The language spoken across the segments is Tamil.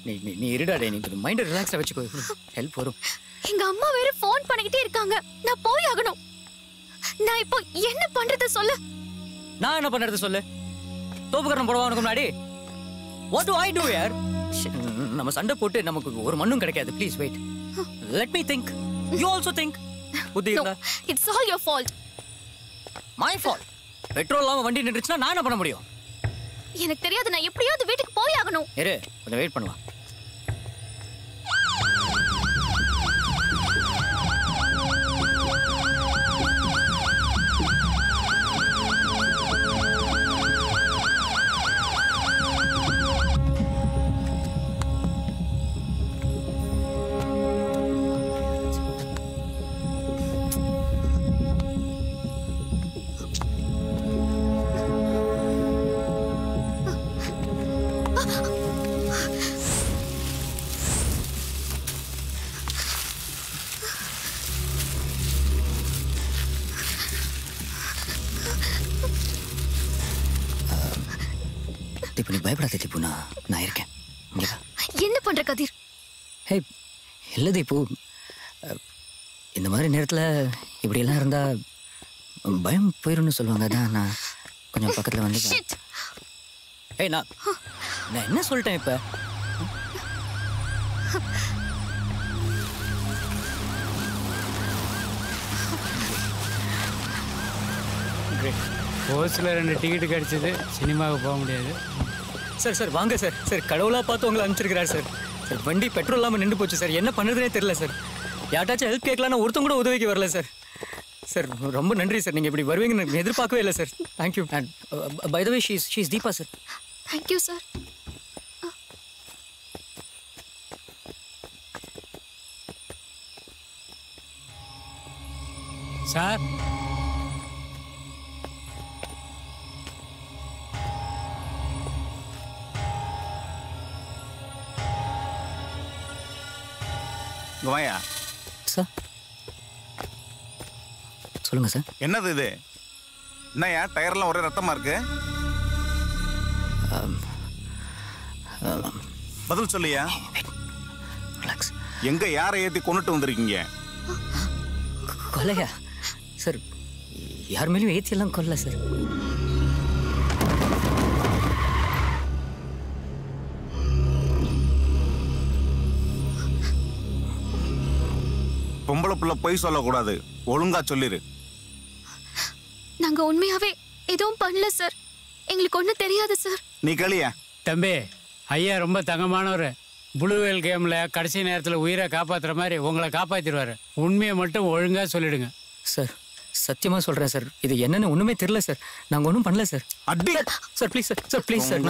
நீ இருடா டே, நீ மைண்ட் ரிலாக்ஸா வச்சுக்கோ, ஹெல்ப் வரும். எங்க அம்மா வேற ஃபோன் பண்ணிக்கிட்டே இருக்காங்க, நான் போய் ஆகணும். நான் இப்போ என்ன பண்றது சொல்லு? நான் என்ன பண்றது சொல்லு? தோப்புக்கரணம் போடுவா உனக்கு முன்னாடி? What do I do here? நம்ம சண்டை போட்டு நமக்கு ஒரு மண்ணும் கிடைக்காது. Please wait, let me think. You also think. புத்தி இருந்தா. It's all your fault. My fault? Petrol இல்லாம வண்டி நின்றுச்சுன்னா நான் என்ன பண்ண முடியும்? எனக்கு தெரியாது, நான் எப்படியாவது வீட்டுக்கு போய் ஆகணும். இரு, கொஞ்சம் வெயிட் பண்ணலாம். தீபு, நீ பயப்படாத தீபு, நான் இருக்கேன். என்ன பண்ற கதிர்? ஹே, இல்லை தீபு, இந்த மாதிரி நேரத்தில் இப்படியெல்லாம் இருந்தா பயம் போயிரும்னு சொல்லுவாங்க. அதான் நான் கொஞ்சம் பக்கத்தில் வந்து. ஏய், நான் என்ன சொல்லிட்டேன் இப்போ? கோர்ஸில் 2 டிக்கெட்டு கிடச்சிது, சினிமாவுக்கு போக முடியாது. சார் வாங்க சார். சார் கடவுளாக பார்த்து உங்களை அனுப்பிச்சிருக்கிறார் சார். சார் வண்டி பெட்ரோல் இல்லாமல் நின்று போச்சு சார். என்ன பண்ணுறதுனே தெரியல சார். யார்ட்டாச்சும் ஹெல்ப் கேட்கலான்னு ஒருத்தங்க கூட உதவிக்கு வரல சார். சார் ரொம்ப நன்றி சார், நீங்கள் இப்படி வருவீங்கன்னு எதிர்பார்க்கவே இல்லை sir. Thank you. And by the way, she is Deepa sir. Thank you sir. Sir, வாயா. சார் சொல்லுங்க சார். என்னது இது? என்னையா டயர்லாம் ஒரே ரத்தமா இருக்கு? பதில் சொல்லியா. எங்க யாரை ஏத்தி கொண்டுட்டு வந்திருக்கீங்க? கொலையா சார்? யார் மேலேயும் ஏற்றியெல்லாம் கொல்ல சார். பொம்பளை பிள்ளை பொய் சொல்லக்கூடாது, ஒழுங்கா சொல்லிரு. நாங்க உண்மையாவே எதுவும் பண்ணல சார், எங்களுக்கு ஒன்றும் தெரியாது சார். நீ களியா? தம்பி, ஐயா ரொம்ப தங்கமானவர். புளுவேல் கேமில் கடைசி நேரத்தில் உயிரை காப்பாற்றுற மாதிரி உங்களை காப்பாற்றிடுவார். உண்மையை மட்டும் ஒழுங்காக சொல்லிடுங்க சார். சத்தியமாக சொல்கிறேன் சார், இது என்னன்னு ஒன்றுமே தெரியல சார். நாங்கள் ஒன்றும் பண்ணல சார். அடி sir please sir. Sir please sir,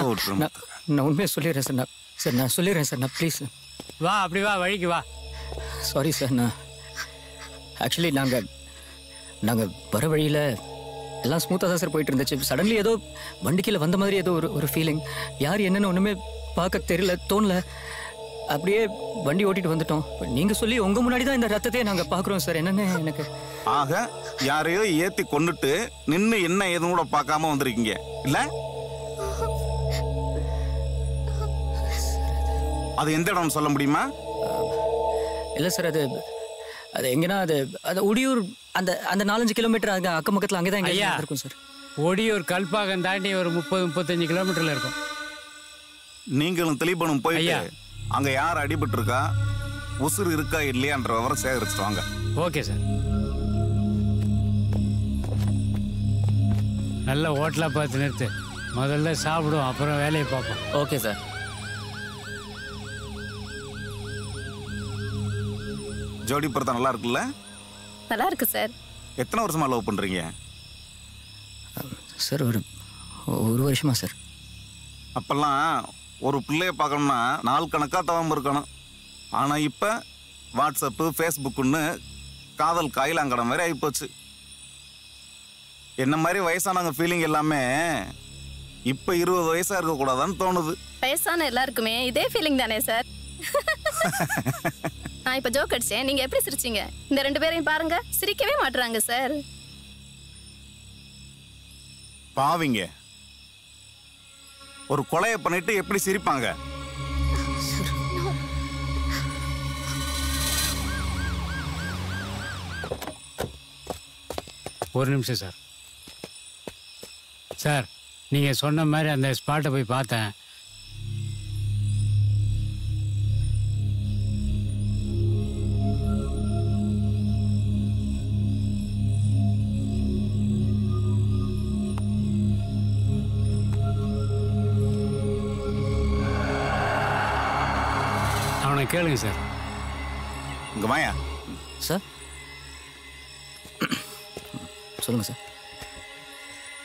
நான் உண்மையை சொல்லிடுறேன் சார். நான் சொல்லிடுறேன் சார். நான் ப்ளீஸ். வா, அப்படி வா, வழிக்கு வா. Sorry sir. நான் ஆக்சுவலி நாங்கள் வர வழியில் எல்லாம் ஸ்மூத்தாக தான் சார் போயிட்டு இருந்துச்சு. சடன்லி ஏதோ வண்டிக்கையில் வந்த மாதிரி ஏதோ ஒரு ஃபீலிங். யார் என்னென்னு ஒன்றுமே பார்க்க தெரியல, தோணல. அப்படியே வண்டி ஓட்டிட்டு வந்துட்டோம். நீங்கள் சொல்லி உங்கள் முன்னாடி தான் இந்த ரத்தத்தையே நாங்கள் பார்க்குறோம் சார். என்னென்னு எனக்கு. ஆக யாரையோ ஏற்றி கொண்டுட்டு நின்று என்ன ஏதும் கூட பார்க்காம வந்திருக்கீங்க இல்ல? அது எந்த இடம்னு சொல்ல முடியுமா? இல்லை சார், அது எங்கன்னா அது உடியூர் அந்த 4-5 கிலோமீட்டர் அங்கே அக்கம் பக்கத்தில் அங்கே தான் எங்கே இருக்கும் சார். ஒடியூர் கல்பாக்கம் தாண்டி ஒரு 30-35 கிலோமீட்டரில் இருக்கும். நீங்களும் தெளிபனும் போயிட்டு அங்க யார் அடிபட்டு இருக்கா, உசுறு இருக்கா இல்லையான்ற விவரம் சேகரிச்சுட்டு வாங்க. Okay sir. நல்ல ஹோட்டலாக பார்த்து நிறுத்து. முதல்ல சாப்பிடுவோம், அப்புறம் வேலையை பார்ப்போம். Okay sir. ஜோடி பொறுத்தா நல்லா இருக்குல்ல? நல்லா இருக்கு சார். எத்தனை வருஷமா லவ் பண்றீங்க? சார் ஒரு வருஷமா சார். அப்பெல்லாம் ஒரு பிள்ளைய பார்க்கணும்னா நாள் கணக்கா தவம் இருக்கணும். ஆனா இப்ப வாட்ஸ்அப்பு ஃபேஸ்புக்குன்னு காதல் காயிலாங்கடம் மாதிரி ஆகிப்போச்சு. என்ன மாதிரி வயசானவங்க ஃபீலிங் எல்லாமே இப்ப 20 வயசா இருக்கக்கூடாதான்னு தோணுது. வயசான எல்லாருக்குமே இதே ஃபீலிங் தானே சார்? நான் இப்ப ஜோக் அடிச்சேன், நீங்க எப்படி சிரிச்சீங்க? இந்த 2 பேரையும் பாருங்க, சிரிக்கவே மாட்டுறாங்க சார். பாவிங்க, ஒரு கொலையை பண்ணிட்டு எப்படி சிரிப்பாங்க? ஒரு நிமிஷம் சார். சார் நீங்கள் சொன்ன மாதிரி அந்த ஸ்பாட்டை போய் பார்த்தேன். அவனை கேளுங்க சார். இங்க வாயா. சார் சொல்லுங்கள் சார்.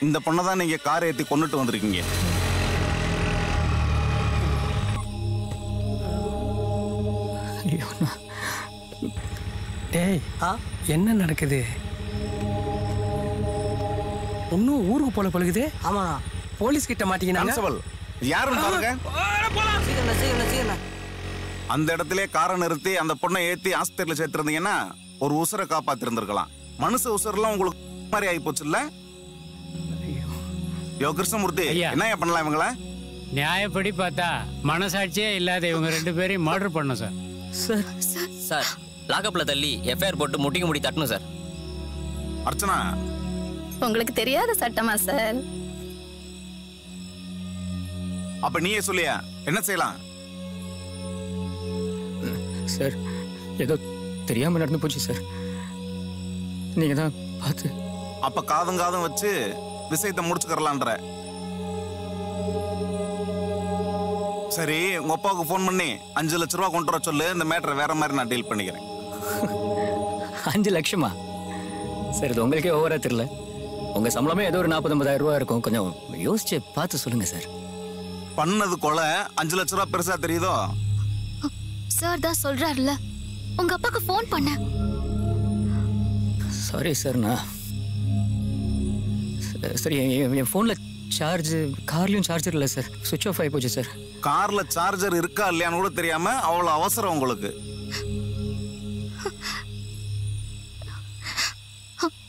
இந்த பொண்ணை தான் நீங்கள் காரை ஏற்றி கொண்டுட்டு வந்திருக்கீங்க. ஐயோ டேய் என்ன நடக்குது? இன்னும் ஊருக்கு போல பழகுது. ஆமாண்ணா. போலீஸ் கிட்ட மாட்டீங்கன்னா கான்ஸ்டபிள் யாருன்னு பாருங்க. அந்த இடத்துல காரை நிறுத்தி அந்த பொண்ணை ஏற்றி ஆஸ்பத்திரியில் சேர்த்துருந்தீங்கன்னா ஒரு உசுரை காப்பாத்திருந்திருக்கலாம். மனுஷ உசுரெல்லாம் உங்களுக்கு மாதிரி ஆகி போச்சு இல்ல? யோ கிருஷ்ணமூர்த்தி, என்ன பண்ணலாம் இவங்கள? நியாயப்படி பார்த்தா மனசாட்சியே இல்லாத இவங்க 2 பேரையும் மர்டர் பண்ணோம் சார். சார் லாக்அப்ல தள்ளி எஃப்ஐஆர் போட்டு முட்டிக்கு முடி தட்டணும் சார். அர்ச்சனா, உங்களுக்கு தெரியாத சட்டமா சார்? அப்ப நீயே சொல்லியா என்ன செய்யலாம்? சார் ஏதோ தெரியாமல் நடந்து போச்சு சார். நீங்கள் தான் பார்த்து. அப்ப காதும் வச்சு விஷயத்தை முடிச்சுக்கறலான்ற. சரி, உங்க அப்பாவுக்கு ஃபோன் பண்ணி 5 லட்ச ரூபா கொண்டு வர சொல்லு. இந்த மேட்டரை வேற மாதிரி நான் டீல் பண்ணிக்கிறேன். 5 லட்சமா சார்? இது உங்களுக்கே ஓவரா தெரியல. உங்க சம்பளமே ஏதோ ஒரு 40-50,000 ரூபா இருக்கும். கொஞ்சம் யோசிச்சு பார்த்து சொல்லுங்க சார். பண்ணது கொலை 5 லட்ச ரூபா பெருசா தெரியுதோ? சார் தான் சொல்றாருல, உங்க அப்பாக்கு ஃபோன் பண்ண. Sorry sir. நான் சரி, என் ஃபோனில் சார்ஜ், கார்லையும் சார்ஜர் இல்லை சார். சுவிட்ச் ஆஃப் ஆகி போச்சு சார். கார்ல சார்ஜர் இருக்கா இல்லையான்னு கூட தெரியாம அவ்வளவு அவசரம் உங்களுக்கு?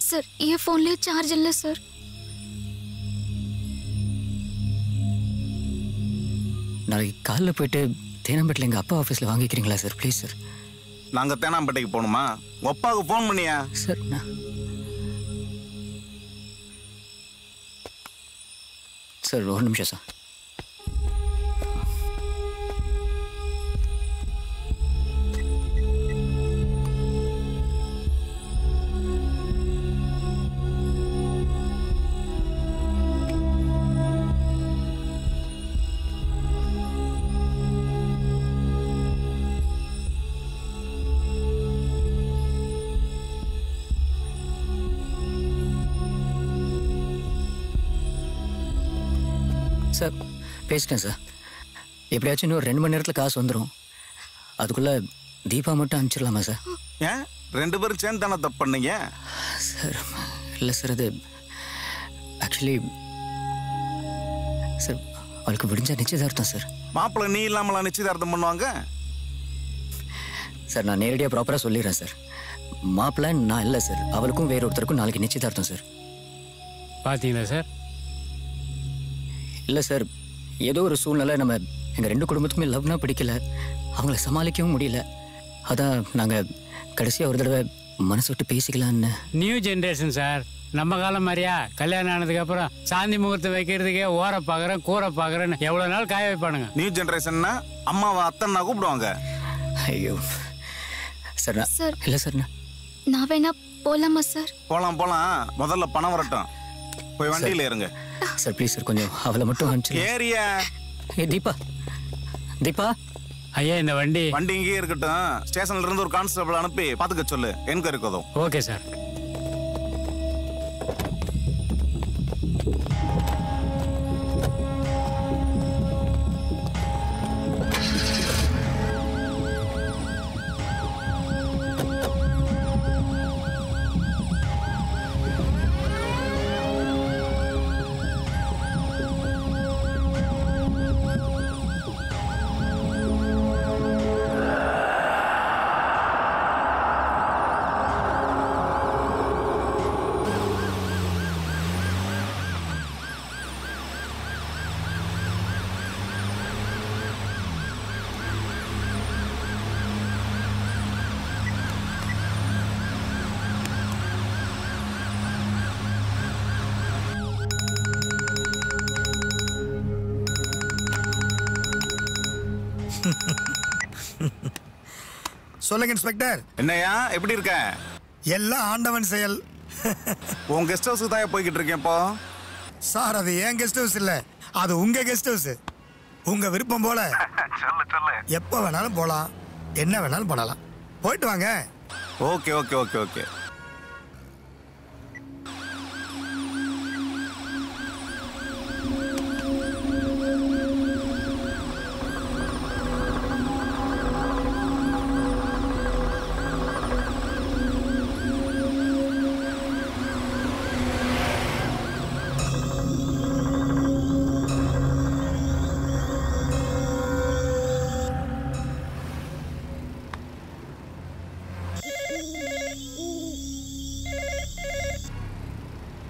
சார் என் ஃபோன்லயே சார்ஜ் இல்லை சார். நாளைக்கு காலைல போயிட்டு தேனாம்பேட்டில் எங்கள் அப்பா ஆஃபீஸில் வாங்கிக்கிறீங்களா சார்? Please sir. நாங்க தேனாம்பேட்டைக்கு போகணுமா? உங்க அப்பாவுக்கு ஃபோன் பண்ணியா? சார் சார் ஒரு நிமிஷம் சார். சார் பேசிட்டேன் சார். எப்படியாச்சும் இன்னும் 2 மணி நேரத்தில் காசு வந்துடும். அதுக்குள்ளே தீபா மட்டும் அனுப்பிச்சிடலாமா சார்? ஏன் 2 பேரும் சேர்ந்து தானே தப்பு பண்ணீங்க? சார் இல்லை சார், அது ஆக்சுவலி சார் அவளுக்கு விடிஞ்சா நிச்சயதார்த்தம் சார். மாப்பிள்ளை நீ இல்லாமலாம் நிச்சயதார்த்தம் பண்ணுவாங்க? சார் நான் நேரடியாக ப்ராப்பராக சொல்லிடுறேன் சார். மாப்பிள்ளை நான் இல்லை சார். அவளுக்கும் வேற ஒருத்தருக்கும் நாளைக்கு நிச்சயதார்த்தம் சார். பார்த்தீங்களா சார்? இல்லை சார், ஏதோ ஒரு சூழ்நிலை நம்ம எங்கள் 2 குடும்பத்துக்குமே லவ்னா பிடிக்கல. அவங்கள சமாளிக்கவும் முடியல. அதான் நாங்கள் கடைசியாக ஒரு தடவை மனசு விட்டு பேசிக்கலான்னு. New generation sir. நம்ம காலம் மாதிரியா கல்யாணம் ஆனதுக்கப்புறம் சாந்தி முகூர்த்தம் வைக்கிறதுக்கே ஓர பார்க்குறேன் கூரை பார்க்குறேன்னு எவ்வளோ நாள் காய வைப்பானுங்க. நியூ ஜென்ரேஷன்னா அம்மாவை அத்தன்னா கூப்பிடுவாங்க. ஐயோ சார். சார் இல்லை சார், நான் வேணா போலாமா சார்? போலாம் முதல்ல பணம் வரட்டும். போய் வண்டியில இருங்க சார். ப்ளீஸ் சார், கொஞ்சம் அவளை மட்டும் அனுப்பிச்சு. ஏரியா தீபா, தீபா. ஐயா இந்த வண்டி இங்கேயே இருக்கட்டும். ஸ்டேஷன்ல இருந்து ஒரு கான்ஸ்டபிள் அனுப்பி பாத்துக்க சொல்லு. என்கொயரி கோதும். Okay sir. சொல்லுங்க இன்ஸ்பெக்டர். என்னையா எப்படி இருக்க? எல்லாம் ஆண்டவன் செயல். உன் கெஸ்ட் ஹவுஸுக்கு தான் போய்கிட்டு இருக்கேன் இப்போ. சார் அது ஏன் கெஸ்ட் ஹவுஸ் இல்ல, அது உங்க கெஸ்ட் ஹவுஸ். உங்க விருப்பம் போல எப்ப வேணாலும் போலாம், என்ன வேணாலும் பண்ணலாம். போயிட்டு வாங்க. Okay okay okay okay.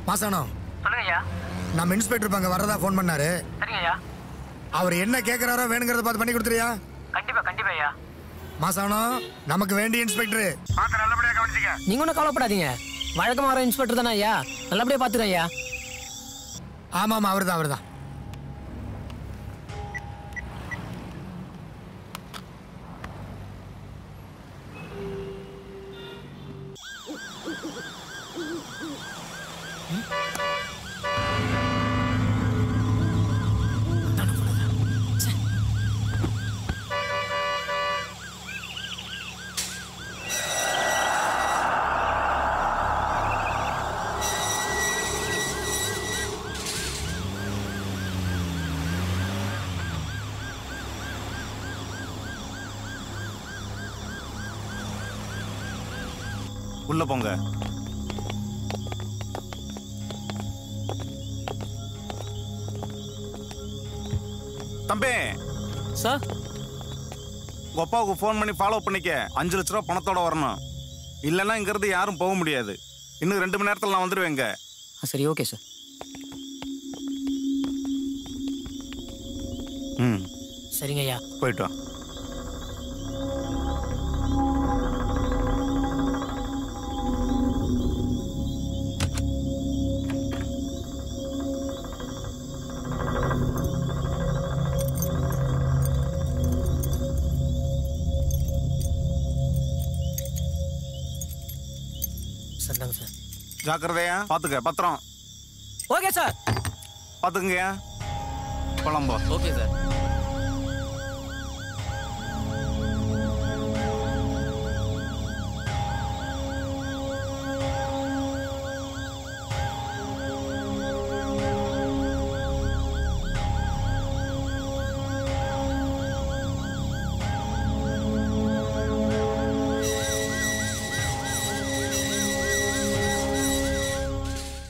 Masanam. சொல்லுங்க ஐயா. நம்ம இன்ஸ்பெக்டர் அங்க வரதா ஃபோன் பண்ணாரு. சரிங்க ஐயா. அவர் என்ன கேக்குறாரோ வேணுங்கிறத பார்த்து பண்ணி கொடுத்துறியா? கண்டிப்பா கண்டிப்பா ஐயா. மாசானம், நமக்கு வேண்டிய இன்ஸ்பெக்டர். பார்த்து நல்லபடியா கவனிச்சுங்க. நீங்க ஒன்றும் கவலைப்படாதீங்க. வழக்கமா வர இன்ஸ்பெக்டர் தானே ஐயா, நல்லபடியா பார்த்துக்கிறேன் ஐயா. ஆமாம் அவர்தான். உள்ள போங்க. தம்பி சார், உங்க அப்பாவுக்கு ஃபோன் பண்ணி ஃபாலோ பண்ணிக்க. 5 லட்ச ரூபா பணத்தோட வரணும். இல்லைன்னா இங்கிருந்து யாரும் போக முடியாது. இன்னும் 2 மணி நேரத்தில் நான் வந்துடுவேங்க. சரி ஓகே சார். ம் சரிங்க ஐயா. போயிட்டு வா. சரிதாங்க சார். ஜாக்கிரதையா பார்த்துக்க. பத்திரம். Okay sir. பார்த்துக்குங்கய்யா. குழம்போ. Okay sir.